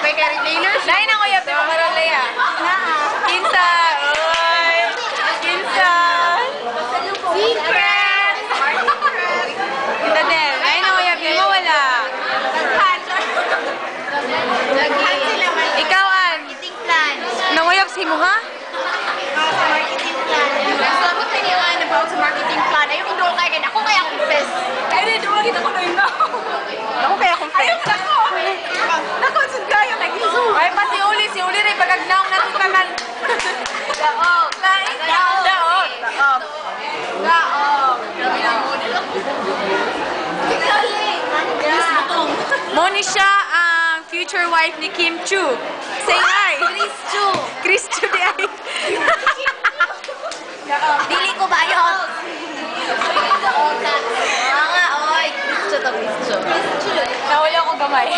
may Carrie Taylor. Lain ang uyab, di mo karoon laya. Kinsa. Oy. Kinsa. Secret. Kita din. Lain ang uyab, di mo wala. Ikaw, An. Nanguyab si mo, ha? Nagsagot na niya about sa marketing plan. Ayoko doon kaya ako kaya confess. Ay, di, doon kita ko doon na. Ako kaya confess. Ayoko na ko. Nakonsud kayo, nag-iso. Ay, pati si Uli rin, pagagnaong natutunan. Daog. Daog. Daog. Daog. Moni siya ang future wife ni Kim Chu. Say hi. Chris Chu. Chris Chu di ay. Dili ko ba yun? Mga oy. Chris Chu to Chris Chu. Nawala ko gamay.